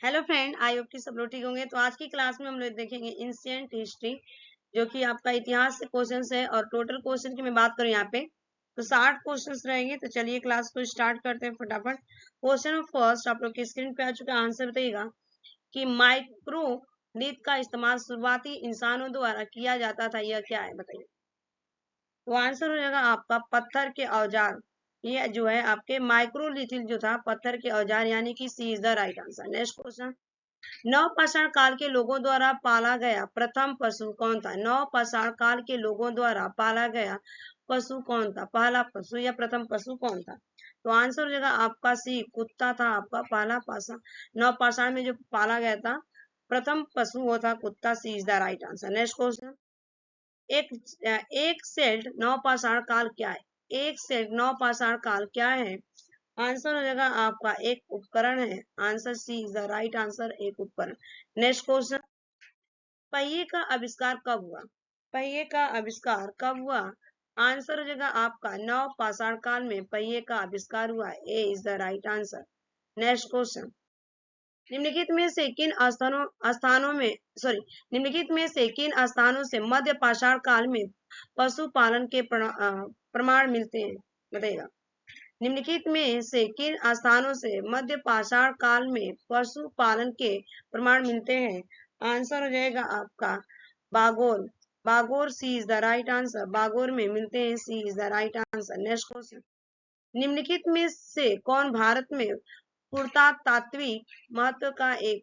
Hello friend, I hope कि सब लोग ठीक होंगे। तो आज की क्लास में हम लोग देखेंगे इंसिएंट हिस्ट्री, जो कि आपका इतिहास से क्वेश्चन है। और टोटल क्वेश्चन की मैं बात करूं यहाँ पे तो 60 क्वेश्चंस रहेंगे। तो चलिए क्लास को स्टार्ट करते हैं फटाफट। क्वेश्चन फर्स्ट आप लोग की स्क्रीन पे आ चुका है। आंसर बताइएगा कि माइक्रोलिथ का इस्तेमाल शुरुआती इंसानों द्वारा किया जाता था, यह क्या है बताइए। तो आंसर हो जाएगा आपका पत्थर के औजार। ये जो है आपके माइक्रोलिथिक जो था पत्थर के औजार, यानी कि C is the right answer. Next question, नवपाषाण काल के लोगों द्वारा पाला गया प्रथम पशु कौन था। नवपाषाण काल के लोगों द्वारा पाला गया पशु कौन था, पहला पशु या प्रथम पशु कौन था। तो आंसर हो जाएगा आपका सी, कुत्ता था आपका पहला पाषाण। नवपाषाण में जो पाला गया था प्रथम पशु वो था कुत्ता। C is the right answer. Next question, एक एक सेल्ट नवपाषाण काल क्या है। एक सेल्ट नवपाषाण काल क्या है। आंसर हो जाएगा आपका एक उपकरण है। Answer C is the right answer, एक उपकरण। नेक्स्ट क्वेश्चन, पहिए का आविष्कार कब हुआ। पहिए का आविष्कार कब हुआ। आंसर हो जाएगा आपका नवपाषाण काल में पहिए का आविष्कार हुआ। A is the right answer. Next question, निम्नलिखित में से किन स्थानों में निम्नलिखित में से किन स्थानों से मध्य पाषाण काल में पशुपालन के प्रमाण मिलते हैं बताइएगा। निम्नलिखित में से किन स्थानों से मध्य पाषाण काल में पशुपालन के प्रमाण मिलते हैं। आंसर हो जाएगा आपका Bagor. Bagor C is the right answer. Bagor में मिलते हैं। C is the right answer. Next question, निम्नलिखित में से कौन भारत में पुरातात्विक महत्व का एक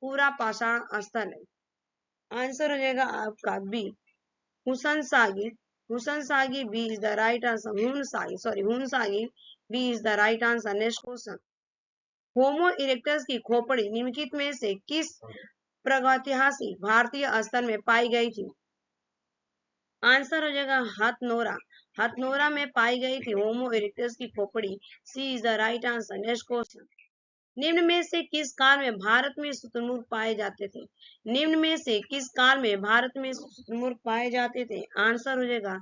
पूरा पाषाण स्थल है। आंसर हो जाएगा आपका B, Hunsgi. Hunsgi B is the right answer. Hunsgi B is the right answer. Next question, Homo erectus की खोपड़ी निम्नलिखित में से किस प्रागैतिहासिक भारतीय स्थल में पाई गई थी। आंसर हो जाएगा हथनोरा। हथनोरा में पाई गई थी होमो इरेक्टस की खोपड़ी। C is the right answer. Next question, निम्न में से किस काल में भारत में शुतुरमुर्ग पाए जाते थे। निम्न में से किस काल में भारत में शुतुरमुर्ग पाए जाते थे। आंसर हो जाएगा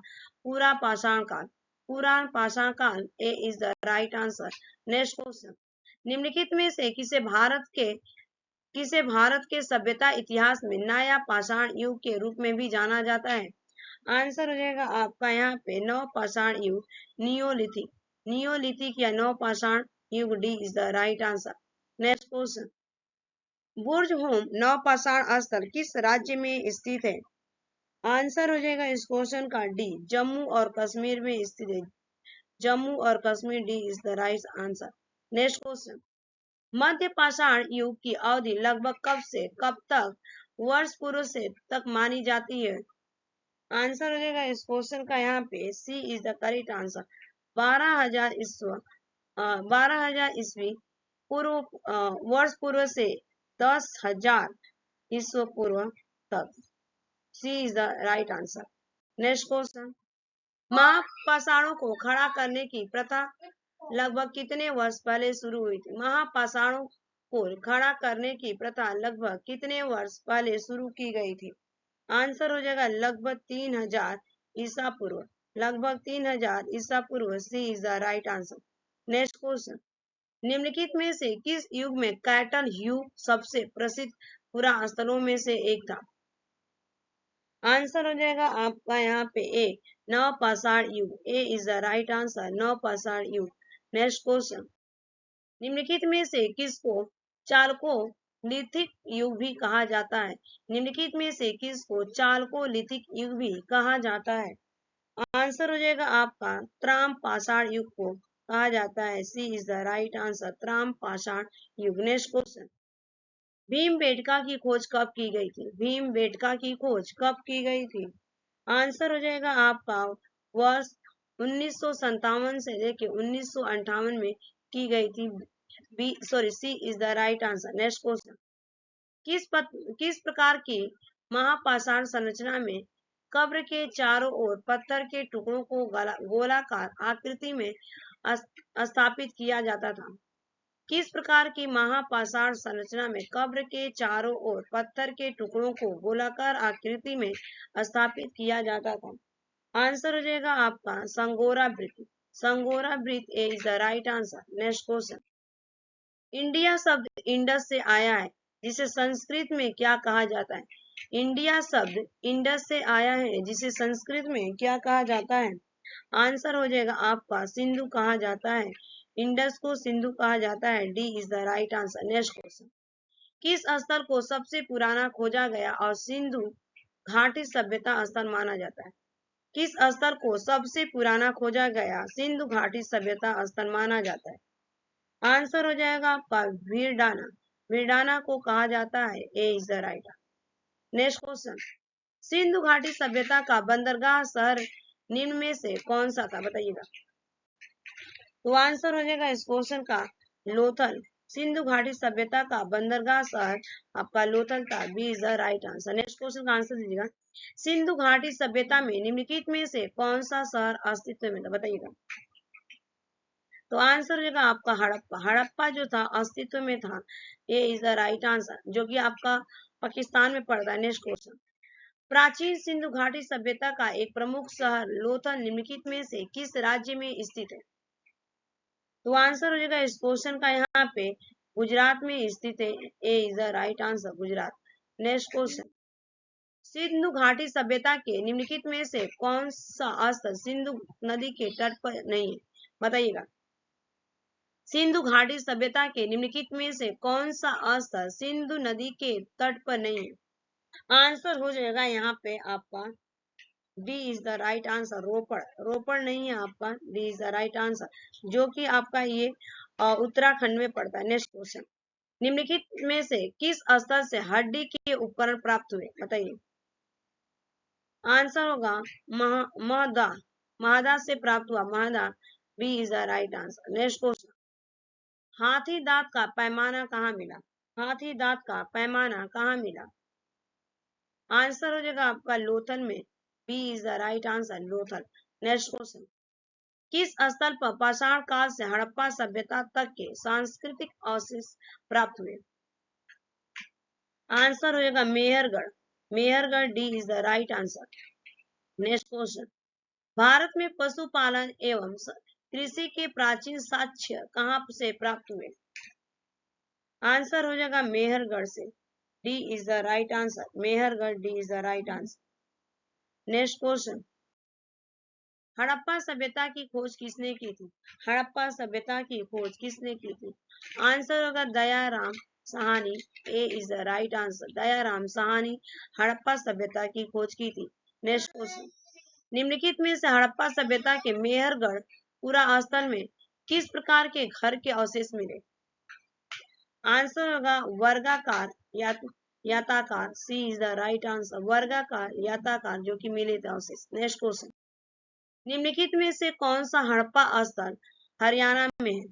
पूरा पाषाण काल। पूरा पाषाण काल। A is the right answer. Next question, निम्नलिखित में से किसे भारत के सभ्यता इतिहास में नया पाषाण युग के रूप में भी जाना जाता है। आंसर हो जाएगा आपका यहाँ पे नव पाषाण युग, नियोलिथिक। नियोलिथिक या नव पाषाण युग। D is the right answer. Next question, Burj home नवपाषाण स्थल किस राज्य में स्थित है। आंसर हो जाएगा इस क्वेश्चन का डी, जम्मू और कश्मीर में स्थित है। जम्मू और Kashmir. D is the right answer. Next question, मध्य पाषाण युग की अवधि लगभग कब से कब तक वर्ष पूर्व से तक मानी जाती है। आंसर हो जाएगा इस क्वेश्चन का यहाँ पे सी इज द करेक्ट आंसर। 12,000 ईस्वी पूर्व, वर्ष पूर्व से 10,000 ईस्वी पूर्व तक। C is the right answer. Next question, महापाषाणों को खड़ा करने की प्रथा लगभग कितने वर्ष पहले शुरू हुई थी। महापाषाणों को खड़ा करने की प्रथा लगभग कितने वर्ष पहले शुरू की गई थी। आंसर हो जाएगा लगभग 3,000 ईसा पूर्व। लगभग 3,000 ईसा पूर्व। C is the right answer. Next question, निम्नलिखित में से किस युग में कैटल युग सबसे प्रसिद्ध पुरा स्थलों में से एक था। आंसर हो जाएगा आपका यहाँ पे ए, नवपाषाण युग। ए इज द राइट आंसर, नवपाषाण युग। नेक्स्ट क्वेश्चन, निम्नलिखित में से किसको चालकोलिथिक युग भी कहा जाता है। निम्नलिखित में से किसको चालकोलिथिक युग भी कहा जाता है। आंसर हो जाएगा आपका त्राम पाषाण युग को कहा जाता है। C is the right answer, त्राम पाषाण युग। नेक्स्ट क्वेश्चन, भीमबेटका की खोज कब की गई थी। भीमबेटका की खोज कब की गई थी। आंसर हो जाएगा आपका वर्ष 1957 से लेके 1958 में की गई थी। C is the right answer. Next question, किस प्रकार की महापाषाण संरचना में कब्र के चारों ओर पत्थर के टुकड़ों को गोलाकार आकृति में स्थापित किया जाता था। किस प्रकार की महापाषाण संरचना में कब्र के चारों ओर पत्थर के टुकड़ों को गोलाकार आकृति में स्थापित किया जाता था। आंसर हो जाएगा आपका संगोरा वृत्त। संगोरा वृत्त। A is the right answer. Next question, India शब्द इंडस से आया है, जिसे संस्कृत में क्या कहा जाता है? इंडिया शब्द इंडस से आया है, जिसे संस्कृत में क्या कहा जाता है? आंसर हो जाएगा आपका सिंधु कहा जाता है। इंडस को सिंधु कहा जाता है। D is the right answer. Next question, किस स्थल को सबसे पुराना खोजा गया और सिंधु घाटी सभ्यता स्थल माना जाता है? किस स्थल को सबसे पुराना खोजा गया, सिंधु घाटी सभ्यता स्थल माना जाता है? आंसर हो जाएगा आपका वीरडाना। वीरडाना को कहा जाता है। A is the right. Next question, Sindhu घाटी सभ्यता का बंदरगाह शहर निम्न में से कौन सा था? बताइएगा। तो आंसर हो जाएगा इस क्वेश्चन का लोथल। सिंधु घाटी सभ्यता का बंदरगाह शहर आपका लोथल था। B is the right answer. Next question का आंसर दीजिएगा। सिंधु घाटी सभ्यता में निम्नलिखित में से कौन सा शहर अस्तित्व में था? बताइएगा। तो आंसर हो जाएगा आपका हड़प्पा। हड़प्पा जो था अस्तित्व में था। ए इज द राइट आंसर, जो कि आपका पाकिस्तान में पड़ता है। नेक्स्ट क्वेश्चन, प्राचीन सिंधु घाटी सभ्यता का एक प्रमुख शहर लोथल निम्नलिखित में से किस राज्य में स्थित है? तो आंसर हो जाएगा इस क्वेश्चन का यहाँ पे गुजरात में स्थित है। A is the right answer, Gujarat. Next question, Sindhu घाटी सभ्यता के निम्नलिखित में से कौन सा स्थल सिंधु नदी के तट पर नहीं है? बताइएगा। सिंधु घाटी सभ्यता के निम्नलिखित में से कौन सा स्थल सिंधु नदी के तट पर नहीं है? आंसर हो जाएगा यहाँ पे आपका D is the right answer, Ropar. Ropar नहीं है आपका, D is the right answer, जो कि आपका ये उत्तराखंड में पड़ता है। नेक्स्ट क्वेश्चन, निम्नलिखित में से किस स्थल से हड्डी के उपकरण प्राप्त हुए? बताइए। आंसर होगा महदा। महदा से प्राप्त हुआ, Mahda. B is the right answer. Next question, हाथी दांत का पैमाना कहाँ मिला? हाथी दांत का पैमाना कहाँ मिला? आंसर हो जाएगा आपका लोथल में। B is the right answer, Lothal. Next question, किस स्थल पर पाषाण काल से हड़प्पा सभ्यता तक के सांस्कृतिक अवशेष प्राप्त हुए? आंसर हो जाएगा Mehrgarh. Mehrgarh, D is the right answer. Next question, Bharat में पशुपालन एवं कृषि के प्राचीन साक्ष्य कहाँ से प्राप्त हुए? आंसर हो जाएगा मेहरगढ़ से। D is the right answer, Mehrgarh, D is the right answer. Next question, Harappa सभ्यता की खोज किसने की थी? हड़प्पा सभ्यता की खोज किसने की थी? आंसर होगा Dayaram Sahni. A is the right answer, Dayaram Sahni Harappa सभ्यता की खोज की थी। नेक्स्ट क्वेश्चन, निम्नलिखित में से हड़प्पा सभ्यता के मेहरगढ़ पूरा स्थल में किस प्रकार के घर के अवशेष मिले? आंसर होगा वर्गाकार याताकार। सी इज द राइट आंसर, वर्गाकार याताकार, जो कि मिले थे अवशेष। नेक्स्ट क्वेश्चन, निम्नलिखित में से कौन सा हड़प्पा स्थल हरियाणा में है?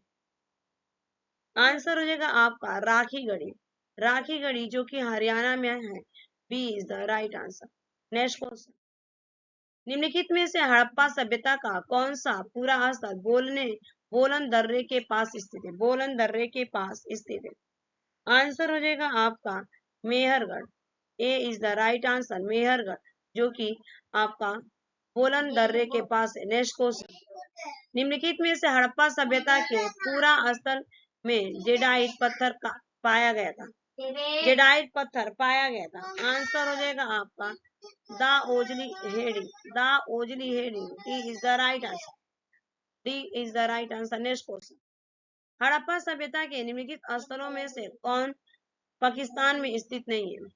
आंसर हो जाएगा आपका राखीगढ़ी। राखीगढ़ी, जो कि हरियाणा में है। B is the right answer. Next question, निम्नलिखित में से हड़प्पा सभ्यता का कौन सा पूरा स्थल बोलन दर्रे के पास स्थित है? बोलन दर्रे के पास स्थित है। आंसर हो जाएगा आपका Mehrgarh. A is the right answer, Mehrgarh, जो कि आपका बोलन दर्रे के पास है। नेक्स्ट क्वेश्चन, निम्नलिखित में से हड़प्पा सभ्यता के पूरा स्थल में जेडाइट पत्थर का पाया गया था? जेडाइट पत्थर पाया गया था। आंसर हो जाएगा आपका द ओजली हेडी। द ओजली हेडी, D is the right answer, D is the right answer. Next question, Harappa सभ्यता के निम्नलिखित स्थलों में से कौन पाकिस्तान में स्थित नहीं है?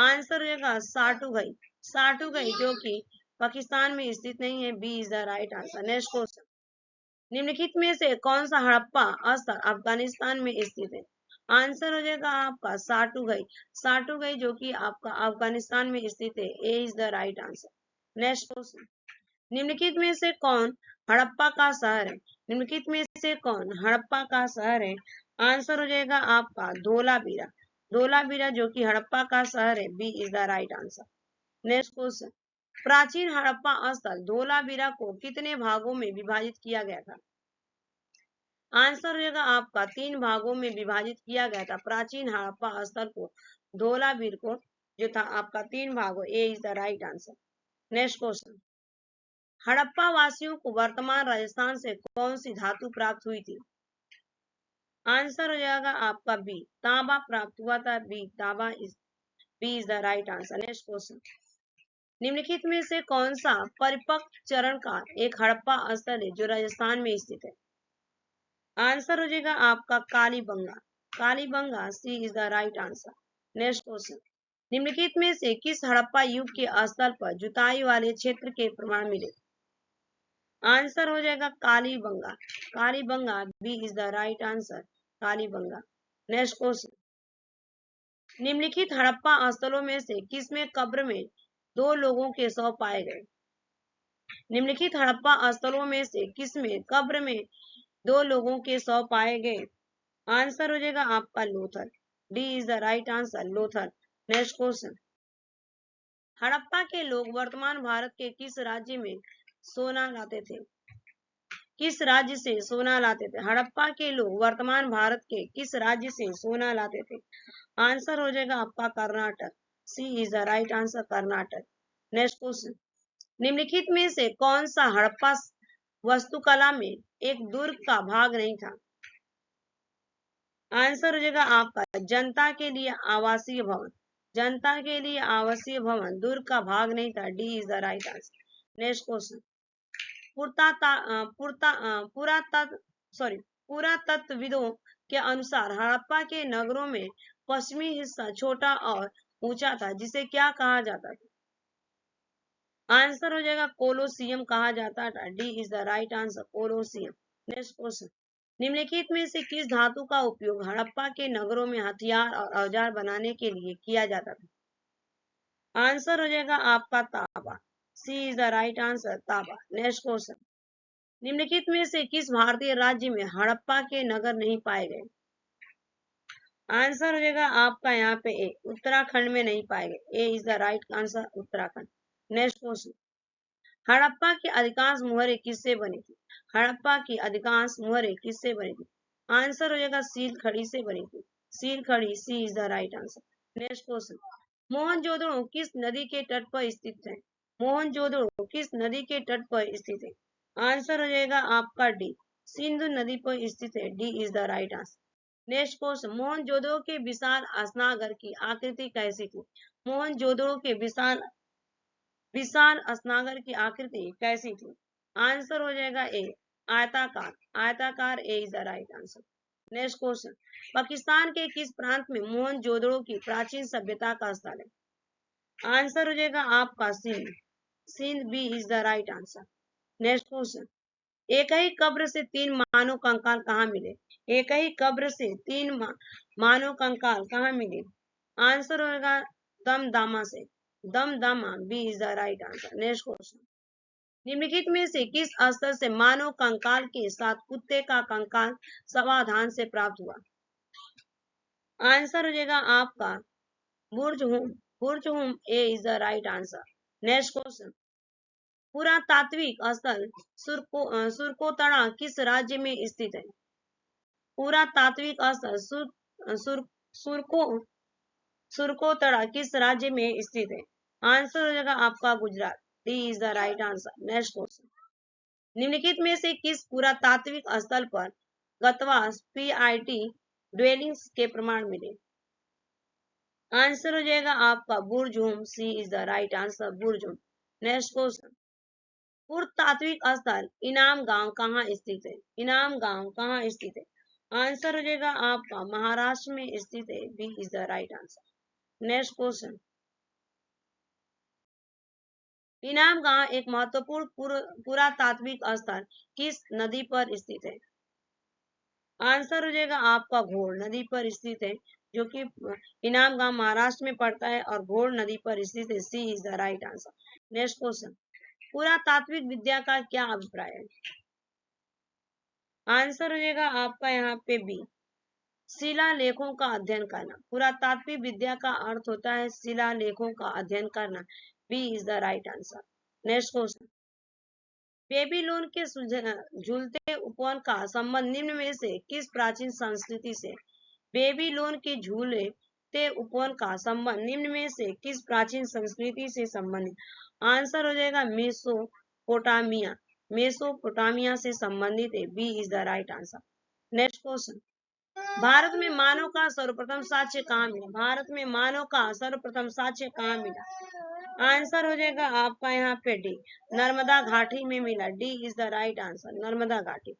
आंसर हो जाएगा साटूगई। साटूगई, जो कि पाकिस्तान में स्थित नहीं है। B is the right answer. Next question, निम्नलिखित में से कौन सा हड़प्पा स्थल अफगानिस्तान में स्थित है? आंसर हो जाएगा आपका साटूगई। साटूगई, जो कि आपका अफगानिस्तान में स्थित है। A is the right answer. Next question, निम्नलिखित में से कौन हड़प्पा का शहर है? निम्नलिखित में से कौन हड़प्पा का शहर है? आंसर हो जाएगा आपका धोलावीरा। धोलावीरा, जो कि हड़प्पा का शहर है। B is the right answer. Next question, प्राचीन हड़प्पा स्थल धोलावीरा को कितने भागों में विभाजित किया गया था? आंसर हो जाएगा आपका 3 भागों में विभाजित किया गया था। प्राचीन हड़प्पा स्थल को, धोलावीर को, जो था आपका 3 भागों। A is the right answer. Next question, Harappa वासियों को वर्तमान राजस्थान से कौन सी धातु प्राप्त हुई थी? आंसर हो जाएगा आपका बी, तांबा प्राप्त हुआ था, B is the right answer. Next question, निम्नलिखित में से कौन सा परिपक्व चरण का एक हड़प्पा स्थल है जो राजस्थान में स्थित है? आंसर हो जाएगा आपका Kalibangan, Kalibangan, C is the right answer. Next question, निम्नलिखित में से किस हड़प्पा युग के स्थल पर जुताई वाले क्षेत्र के प्रमाण मिले? आंसर हो जाएगा Kalibangan, Kalibangan, B is the right answer, Kalibangan. Next question, निम्नलिखित हड़प्पा स्थलों में से किसमें कब्र में 2 लोगों के शव पाए गए? निम्नलिखित हड़प्पा स्थलों में से किसमें कब्र में 2 लोगों के शव पाए गए? आंसर हो जाएगा आपका Lothal, D is the right answer, Lothal. Next question, Harappa के लोग वर्तमान भारत के किस राज्य में सोना लाते थे? किस राज्य से सोना लाते थे? हड़प्पा के लोग वर्तमान भारत के किस राज्य से सोना लाते थे? आंसर हो जाएगा आपका Karnataka, C is the right answer, Karnataka. Next question, निम्नलिखित में से कौन सा हड़प्पा वास्तुकला में एक दुर्ग का भाग नहीं था? आंसर हो जाएगा आपका जनता के लिए आवासीय भवन, जनता के लिए आवासीय भवन दुर्ग का भाग नहीं था, D is the right answer. Next question, पुरातत्वविदों के अनुसार हड़प्पा के नगरों में पश्चिमी हिस्सा छोटा और ऊंचा था, जिसे क्या कहा जाता था? आंसर हो जाएगा कोलोसियम कहा जाता था, D is the right answer, Colosseum. Next question, निम्नलिखित में से किस धातु का उपयोग हड़प्पा के नगरों में हथियार और औजार बनाने के लिए किया जाता था? आंसर हो जाएगा आपका तांबा, सी इज द राइट आंसर, तांबा। नेक्स्ट क्वेश्चन, निम्नलिखित में से किस भारतीय राज्य में हड़प्पा के नगर नहीं पाए गए? आंसर हो जाएगा आपका यहाँ पे ए, उत्तराखंड में नहीं पाए गए, A is the right answer, Uttarakhand. Next question, Harappa की अधिकांश मुहरें किससे बनी थी? हड़प्पा की अधिकांश मुहरें किससे बनी थी? आंसर हो जाएगा सील खड़ी से बनी थी, सील खड़ी, C is the right answer. Next question, Mohenjodaro किस नदी के तट पर स्थित है? मोहनजोदड़ो किस नदी के तट पर स्थित है? आंसर हो जाएगा आपका डी, सिंधु नदी पर स्थित है, D is the right answer. Next question, Mohenjodaro के विशाल स्नानघर की आकृति कैसी थी? मोहनजोदड़ो के विशाल स्नानघर की आकृति कैसी थी? आंसर हो जाएगा ए, आयताकार, आयताकार, A is the right answer. Next question, Pakistan के किस प्रांत में मोहनजोदड़ो की प्राचीन सभ्यता का स्थल है? आंसर हो जाएगा आपका Sindh, Sindh, B is the right answer. Next question, एक ही कब्र से 3 मानव कंकाल कहाँ मिले? एक ही कब्र से 3 मानव कंकाल कहाँ मिले? आंसर होगा दमदमा से, Damdama, B is the right answer. Next question, निम्नलिखित में से किस स्थल से मानव कंकाल के साथ कुत्ते का कंकाल सावधान से प्राप्त हुआ? आंसर हो जाएगा आपका Burzahom, Burzahom, A is the right answer. Next question, पुरातात्विक स्थल सुरकोतड़ा किस राज्य में स्थित है? पुरातात्विक स्थल सुरकोतड़ा किस राज्य में स्थित है? आंसर हो जाएगा आपका Gujarat, D is the right answer. Next question, निम्नलिखित में से किस पुरातात्विक स्थल पर गतवास पीआईटी ड्वेलिंग्स के प्रमाण मिले? आंसर हो जाएगा आपका Burzahom, C is the right answer, Burzahom. Next question, पुरातात्विक स्थल इनाम गांव कहाँ स्थित है? इनाम गांव कहाँ स्थित है? आंसर हो जाएगा आपका महाराष्ट्र में स्थित है, B is the right answer. Next question, Inamgaon एक महत्वपूर्ण पुरातात्विक स्थल किस नदी पर स्थित है? आंसर हो जाएगा आपका घोड़ नदी पर स्थित है, जो कि इनाम गांव महाराष्ट्र में पड़ता है और घोड़ नदी पर स्थित है, C is the right answer. Next question, पुरातात्विक विद्या का क्या अभिप्राय है? आंसर हो जाएगा आपका यहाँ पे बी, शिलालेखों का अध्ययन करना। पुरातात्विक विद्या का अर्थ होता है शिलालेखों का अध्ययन करना, B is the right answer. Next question, Babylon के झूलते उपवन का संबंध निम्न में से किस प्राचीन संस्कृति से? बेबीलोन के झूलते उपवन का संबंध निम्न में से किस प्राचीन संस्कृति से संबंधित? आंसर हो जाएगा मेसोपोटामिया, मेसोपोटामिया से संबंधित है, B is the right answer. Next question, Bharat में मानव का सर्वप्रथम साक्ष्य कहाँ मिला? भारत में मानव का सर्वप्रथम साक्ष्य कहाँ मिला? आंसर हो जाएगा आपका यहाँ पे डी, नर्मदा घाटी में मिला। D is the right answer, Narmada घाटी।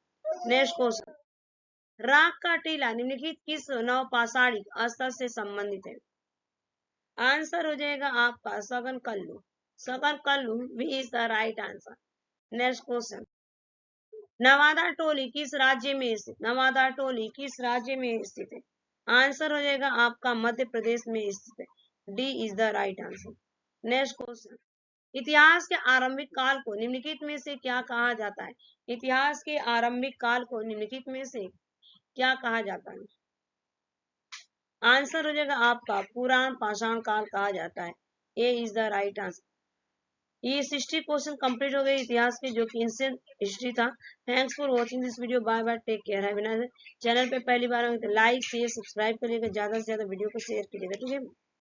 नेक्स्ट क्वेश्चन, राग का टीला निम्नलिखित किस नवपाषाणिक स्तर से संबंधित है? आंसर हो जाएगा आपका सगन Kullu, Sanganakallu B is the right answer. Next question, Navdatoli किस राज्य में स्थित? नवादा टोली किस राज्य में स्थित है? आंसर हो जाएगा आपका मध्य प्रदेश में स्थित है। D is the right answer. Next question, इतिहास के आरंभिक काल को निम्नलिखित में से क्या कहा जाता है? इतिहास के आरंभिक काल को निम्नलिखित में से क्या कहा जाता है? आंसर हो जाएगा आपका पुराण पाषाण काल कहा जाता है। A is the right answer. ये 60 क्वेश्चन कंप्लीट हो गए इतिहास के, जो कि एंशिएंट हिस्ट्री था। Thanks for watching this video. Bye bye, take care, have a nice day. Channel पे पहली बार आए तो लाइक शेयर सब्सक्राइब करिएगा, ज्यादा से ज्यादा वीडियो को शेयर कीजिएगा, ठीक है।